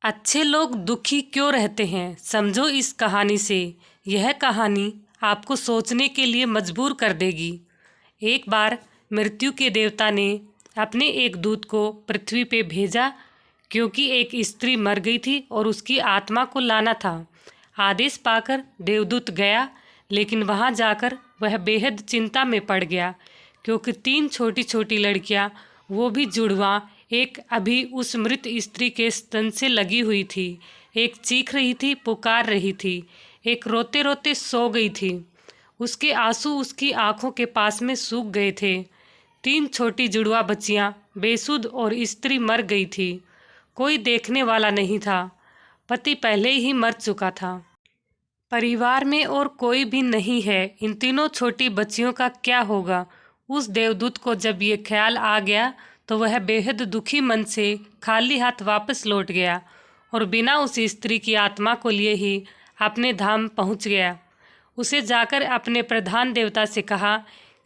अच्छे लोग दुखी क्यों रहते हैं, समझो इस कहानी से। यह कहानी आपको सोचने के लिए मजबूर कर देगी। एक बार मृत्यु के देवता ने अपने एक दूत को पृथ्वी पे भेजा, क्योंकि एक स्त्री मर गई थी और उसकी आत्मा को लाना था। आदेश पाकर देवदूत गया, लेकिन वहाँ जाकर वह बेहद चिंता में पड़ गया, क्योंकि 3 छोटी छोटी लड़कियाँ, वो भी जुड़वा, एक अभी उस मृत स्त्री के स्तन से लगी हुई थी। एक चीख रही थी, पुकार रही थी, एक रोते रोते सो गई थी। उसके आंसू उसकी आंखों के पास में सूख गए थे। 3 छोटी जुड़वा बच्चियां बेसुध और स्त्री मर गई थी। कोई देखने वाला नहीं था। पति पहले ही मर चुका था। परिवार में और कोई भी नहीं है। इन तीनों छोटी बच्चियों का क्या होगा? उस देवदूत को जब ये ख्याल आ गया तो वह बेहद दुखी मन से खाली हाथ वापस लौट गया और बिना उस स्त्री की आत्मा को लिए ही अपने धाम पहुंच गया। उसे जाकर अपने प्रधान देवता से कहा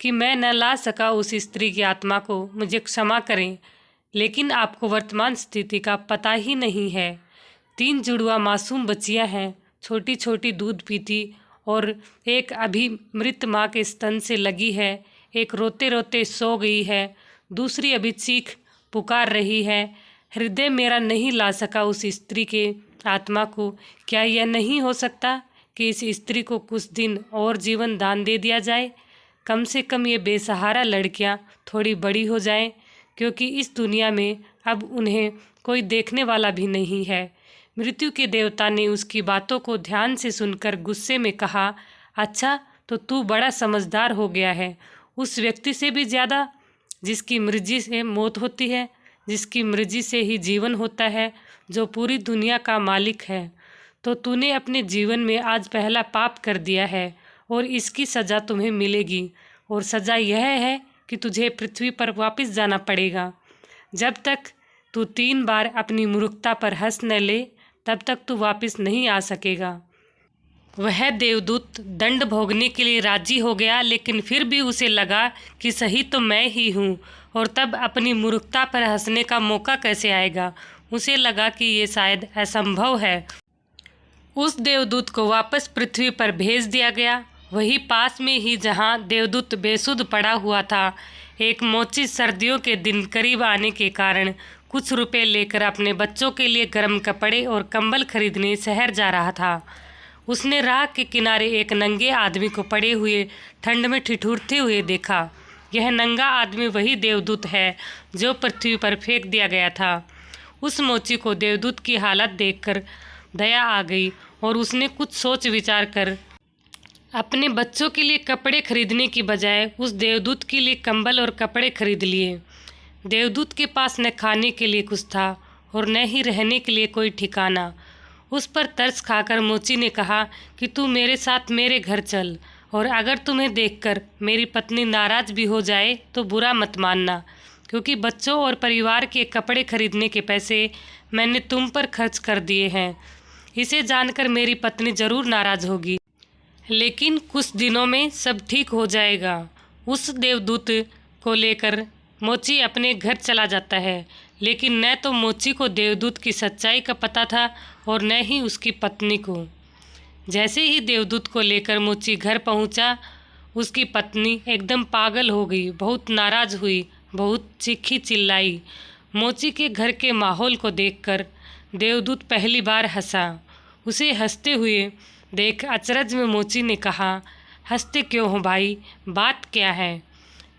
कि मैं न ला सका उस स्त्री की आत्मा को, मुझे क्षमा करें, लेकिन आपको वर्तमान स्थिति का पता ही नहीं है। 3 जुड़वा मासूम बच्चियां हैं, छोटी छोटी दूध पीती, और एक अभी मृत माँ के स्तन से लगी है। एक रोते रोते सो गई है, दूसरी अभी चीख पुकार रही है। हृदय मेरा नहीं ला सका उस स्त्री के आत्मा को। क्या यह नहीं हो सकता कि इस स्त्री को कुछ दिन और जीवन दान दे दिया जाए? कम से कम ये बेसहारा लड़कियां थोड़ी बड़ी हो जाएं, क्योंकि इस दुनिया में अब उन्हें कोई देखने वाला भी नहीं है। मृत्यु के देवता ने उसकी बातों को ध्यान से सुनकर गुस्से में कहा, अच्छा तो तू बड़ा समझदार हो गया है। उस व्यक्ति से भी ज़्यादा, जिसकी मर्जी से मौत होती है, जिसकी मर्जी से ही जीवन होता है, जो पूरी दुनिया का मालिक है। तो तूने अपने जीवन में आज पहला पाप कर दिया है और इसकी सज़ा तुम्हें मिलेगी। और सज़ा यह है कि तुझे पृथ्वी पर वापस जाना पड़ेगा। जब तक तू 3 बार अपनी मूर्खता पर हंस न ले, तब तक तू वापस नहीं आ सकेगा। वह देवदूत दंड भोगने के लिए राजी हो गया, लेकिन फिर भी उसे लगा कि सही तो मैं ही हूँ, और तब अपनी मूर्खता पर हंसने का मौका कैसे आएगा। उसे लगा कि ये शायद असंभव है। उस देवदूत को वापस पृथ्वी पर भेज दिया गया। वही पास में ही जहाँ देवदूत बेसुध पड़ा हुआ था, एक मोची सर्दियों के दिन करीब आने के कारण कुछ रुपए लेकर अपने बच्चों के लिए गर्म कपड़े और कंबल खरीदने शहर जा रहा था। उसने राह के किनारे एक नंगे आदमी को पड़े हुए ठंड में ठिठुरते हुए देखा। यह नंगा आदमी वही देवदूत है जो पृथ्वी पर फेंक दिया गया था। उस मोची को देवदूत की हालत देखकर दया आ गई और उसने कुछ सोच विचार कर अपने बच्चों के लिए कपड़े खरीदने की बजाय उस देवदूत के लिए कंबल और कपड़े खरीद लिए। देवदूत के पास न खाने के लिए कुछ था और न ही रहने के लिए कोई ठिकाना। उस पर तरस खाकर मोची ने कहा कि तू मेरे साथ मेरे घर चल, और अगर तुम्हें देखकर मेरी पत्नी नाराज़ भी हो जाए तो बुरा मत मानना, क्योंकि बच्चों और परिवार के कपड़े खरीदने के पैसे मैंने तुम पर खर्च कर दिए हैं। इसे जानकर मेरी पत्नी ज़रूर नाराज़ होगी, लेकिन कुछ दिनों में सब ठीक हो जाएगा। उस देवदूत को लेकर मोची अपने घर चला जाता है, लेकिन न तो मोची को देवदूत की सच्चाई का पता था और न ही उसकी पत्नी को। जैसे ही देवदूत को लेकर मोची घर पहुंचा, उसकी पत्नी एकदम पागल हो गई, बहुत नाराज़ हुई, बहुत चीखी चिल्लाई। मोची के घर के माहौल को देखकर देवदूत पहली बार हंसा। उसे हंसते हुए देख अचरज में मोची ने कहा, हंसते क्यों हो भाई, बात क्या है?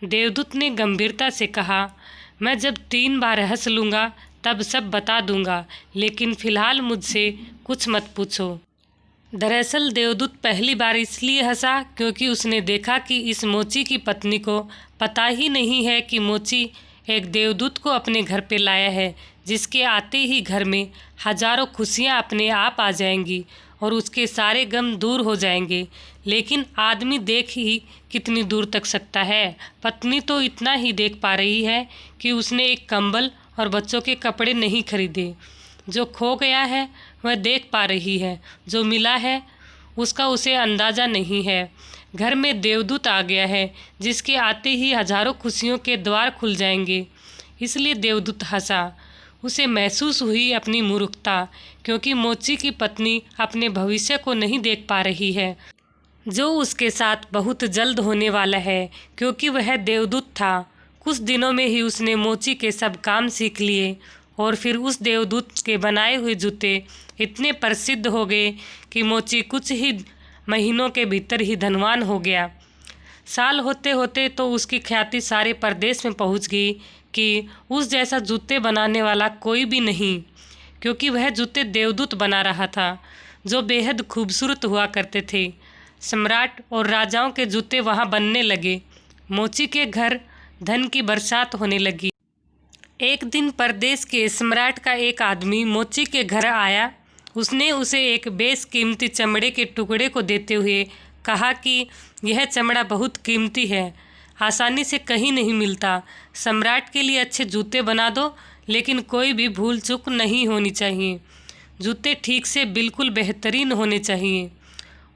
देवदूत ने गंभीरता से कहा, मैं जब 3 बार हंस लूँगा तब सब बता दूँगा, लेकिन फ़िलहाल मुझसे कुछ मत पूछो। दरअसल देवदूत पहली बार इसलिए हंसा क्योंकि उसने देखा कि इस मोची की पत्नी को पता ही नहीं है कि मोची एक देवदूत को अपने घर पे लाया है, जिसके आते ही घर में हजारों खुशियाँ अपने आप आ जाएंगी और उसके सारे गम दूर हो जाएंगे। लेकिन आदमी देख ही कितनी दूर तक सकता है। पत्नी तो इतना ही देख पा रही है कि उसने एक कंबल और बच्चों के कपड़े नहीं खरीदे। जो खो गया है वह देख पा रही है, जो मिला है उसका उसे अंदाज़ा नहीं है। घर में देवदूत आ गया है, जिसके आते ही हजारों खुशियों के द्वार खुल जाएंगे। इसलिए देवदूत हंसा। उसे महसूस हुई अपनी मूर्खता, क्योंकि मोची की पत्नी अपने भविष्य को नहीं देख पा रही है, जो उसके साथ बहुत जल्द होने वाला है, क्योंकि वह देवदूत था। कुछ दिनों में ही उसने मोची के सब काम सीख लिए और फिर उस देवदूत के बनाए हुए जूते इतने प्रसिद्ध हो गए कि मोची कुछ ही महीनों के भीतर ही धनवान हो गया। साल होते होते तो उसकी ख्याति सारे प्रदेश में पहुंच गई कि उस जैसा जूते बनाने वाला कोई भी नहीं, क्योंकि वह जूते देवदूत बना रहा था, जो बेहद खूबसूरत हुआ करते थे। सम्राट और राजाओं के जूते वहां बनने लगे। मोची के घर धन की बरसात होने लगी। एक दिन प्रदेश के सम्राट का एक आदमी मोची के घर आया। उसने उसे एक बेशकीमती चमड़े के टुकड़े को देते हुए कहा कि यह चमड़ा बहुत कीमती है, आसानी से कहीं नहीं मिलता। सम्राट के लिए अच्छे जूते बना दो, लेकिन कोई भी भूल चूक नहीं होनी चाहिए। जूते ठीक से बिल्कुल बेहतरीन होने चाहिए।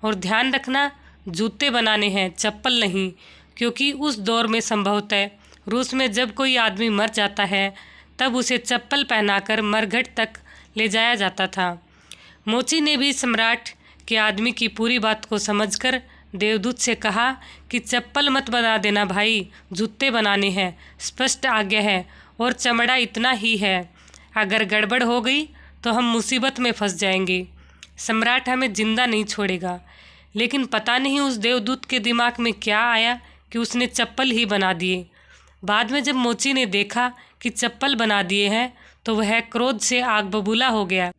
और ध्यान रखना, जूते बनाने हैं, चप्पल नहीं, क्योंकि उस दौर में संभवतः रूस में जब कोई आदमी मर जाता है तब उसे चप्पल पहनाकर मरघट तक ले जाया जाता था। मोची ने भी सम्राट के आदमी की पूरी बात को समझकर देवदूत से कहा कि चप्पल मत बना देना भाई, जूते बनाने हैं, स्पष्ट आज्ञा है, और चमड़ा इतना ही है। अगर गड़बड़ हो गई तो हम मुसीबत में फंस जाएंगे। सम्राट हमें जिंदा नहीं छोड़ेगा। लेकिन पता नहीं उस देवदूत के दिमाग में क्या आया कि उसने चप्पल ही बना दिए। बाद में जब मोची ने देखा कि चप्पल बना दिए हैं तो वह क्रोध से आग बबूला हो गया।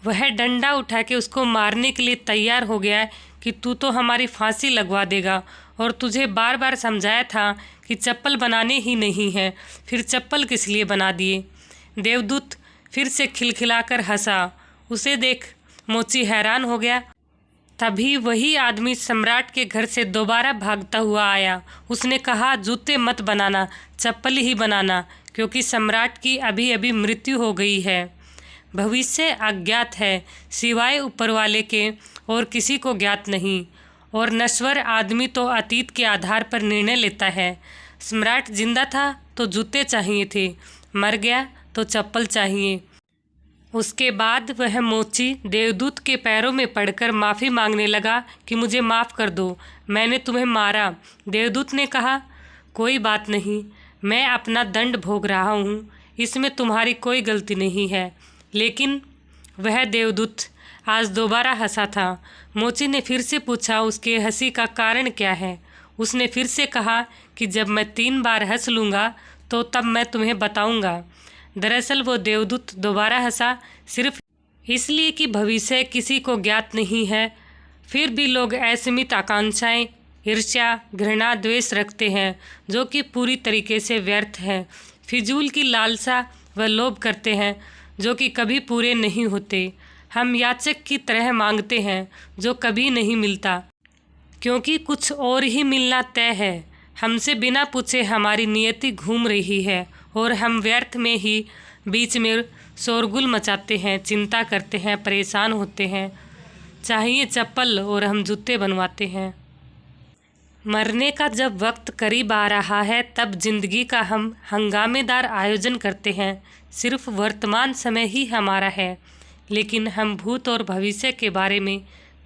वह डंडा उठा के उसको मारने के लिए तैयार हो गया कि तू तो हमारी फांसी लगवा देगा, और तुझे बार बार समझाया था कि चप्पल बनाने ही नहीं है, फिर चप्पल किस लिए बना दिए। देवदूत फिर से खिलखिलाकर हंसा। उसे देख मोची हैरान हो गया। तभी वही आदमी सम्राट के घर से दोबारा भागता हुआ आया। उसने कहा, जूते मत बनाना, चप्पल ही बनाना, क्योंकि सम्राट की अभी अभी मृत्यु हो गई है। भविष्य अज्ञात है, सिवाय ऊपर वाले के और किसी को ज्ञात नहीं, और नश्वर आदमी तो अतीत के आधार पर निर्णय लेता है। सम्राट जिंदा था तो जूते चाहिए थे, मर गया तो चप्पल चाहिए। उसके बाद वह मोची देवदूत के पैरों में पड़कर माफ़ी मांगने लगा कि मुझे माफ़ कर दो, मैंने तुम्हें मारा। देवदूत ने कहा, कोई बात नहीं, मैं अपना दंड भोग रहा हूँ, इसमें तुम्हारी कोई गलती नहीं है। लेकिन वह देवदूत आज दोबारा हंसा था। मोची ने फिर से पूछा उसके हंसी का कारण क्या है। उसने फिर से कहा कि जब मैं 3 बार हंस लूँगा तो तब मैं तुम्हें बताऊँगा। दरअसल वो देवदूत दोबारा हंसा, सिर्फ इसलिए कि भविष्य किसी को ज्ञात नहीं है। फिर भी लोग असीमित आकांक्षाएं, ईर्ष्या, घृणा, द्वेष रखते हैं, जो कि पूरी तरीके से व्यर्थ है। फिजूल की लालसा व लोभ करते हैं, जो कि कभी पूरे नहीं होते। हम याचक की तरह मांगते हैं, जो कभी नहीं मिलता, क्योंकि कुछ और ही मिलना तय है। हमसे बिना पूछे हमारी नियति घूम रही है, और हम व्यर्थ में ही बीच में शोरगुल मचाते हैं, चिंता करते हैं, परेशान होते हैं। चाहिए चप्पल और हम जूते बनवाते हैं। मरने का जब वक्त करीब आ रहा है तब जिंदगी का हम हंगामेदार आयोजन करते हैं। सिर्फ वर्तमान समय ही हमारा है, लेकिन हम भूत और भविष्य के बारे में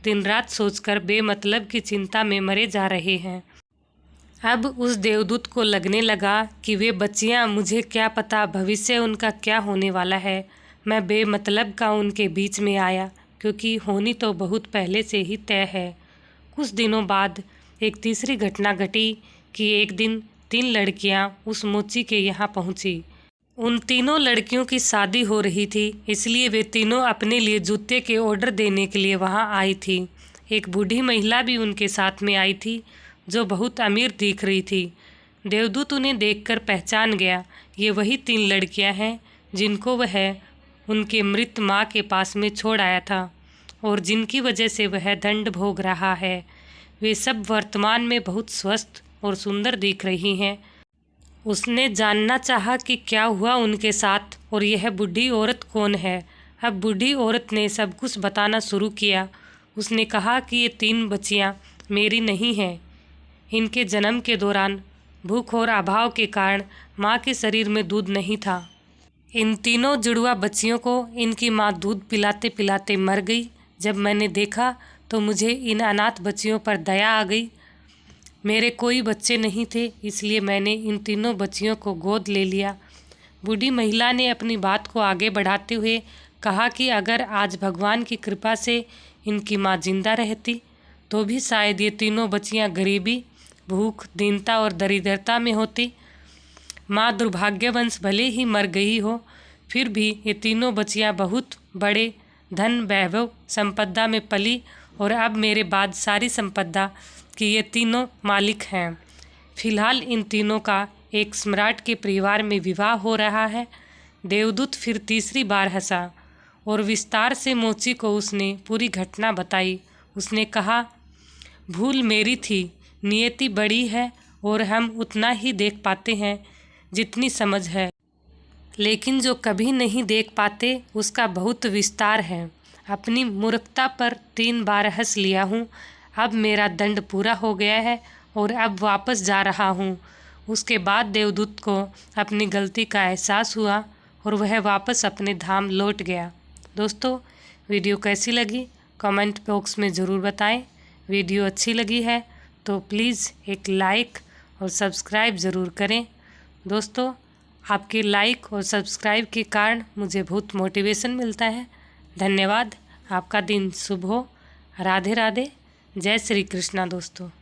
दिन रात सोचकर बेमतलब की चिंता में मरे जा रहे हैं। अब उस देवदूत को लगने लगा कि वे बच्चियां, मुझे क्या पता भविष्य उनका क्या होने वाला है। मैं बेमतलब का उनके बीच में आया, क्योंकि होनी तो बहुत पहले से ही तय है। कुछ दिनों बाद एक तीसरी घटना घटी कि एक दिन 3 लड़कियां उस मोची के यहाँ पहुँची। उन तीनों लड़कियों की शादी हो रही थी, इसलिए वे तीनों अपने लिए जूते के ऑर्डर देने के लिए वहाँ आई थी। एक बूढ़ी महिला भी उनके साथ में आई थी, जो बहुत अमीर दिख रही थी। देवदूत उन्हें देखकर पहचान गया। ये वही 3 लड़कियां हैं जिनको वह उनके मृत माँ के पास में छोड़ आया था, और जिनकी वजह से वह दंड भोग रहा है। वे सब वर्तमान में बहुत स्वस्थ और सुंदर दिख रही हैं। उसने जानना चाहा कि क्या हुआ उनके साथ और यह बूढ़ी औरत कौन है। अब बूढ़ी औरत ने सब कुछ बताना शुरू किया। उसने कहा कि ये 3 बच्चियां मेरी नहीं हैं। इनके जन्म के दौरान भूख और अभाव के कारण माँ के शरीर में दूध नहीं था। इन तीनों जुड़वा बच्चियों को इनकी माँ दूध पिलाते पिलाते मर गई। जब मैंने देखा तो मुझे इन अनाथ बच्चियों पर दया आ गई। मेरे कोई बच्चे नहीं थे, इसलिए मैंने इन तीनों बच्चियों को गोद ले लिया। बूढ़ी महिला ने अपनी बात को आगे बढ़ाते हुए कहा कि अगर आज भगवान की कृपा से इनकी माँ जिंदा रहती तो भी शायद ये तीनों बच्चियाँ गरीबी, भूख, दीनता और दरिद्रता में होती। माँ दुर्भाग्यवश भले ही मर गई हो, फिर भी ये तीनों बच्चियाँ बहुत बड़े धन वैभव संपदा में पली और अब मेरे बाद सारी संपदा की ये तीनों मालिक हैं। फिलहाल इन तीनों का एक सम्राट के परिवार में विवाह हो रहा है। देवदूत फिर तीसरी बार हंसा और विस्तार से मोची को उसने पूरी घटना बताई। उसने कहा, भूल मेरी थी, नियति बड़ी है और हम उतना ही देख पाते हैं जितनी समझ है, लेकिन जो कभी नहीं देख पाते उसका बहुत विस्तार है। अपनी मूर्खता पर 3 बार हंस लिया हूँ। अब मेरा दंड पूरा हो गया है और अब वापस जा रहा हूँ। उसके बाद देवदूत को अपनी गलती का एहसास हुआ और वह वापस अपने धाम लौट गया। दोस्तों, वीडियो कैसी लगी कमेंट बॉक्स में ज़रूर बताएं। वीडियो अच्छी लगी है तो प्लीज़ एक लाइक और सब्सक्राइब ज़रूर करें। दोस्तों, आपके लाइक और सब्सक्राइब के कारण मुझे बहुत मोटिवेशन मिलता है। धन्यवाद। आपका दिन शुभ हो। राधे राधे। जय श्री कृष्णा दोस्तों।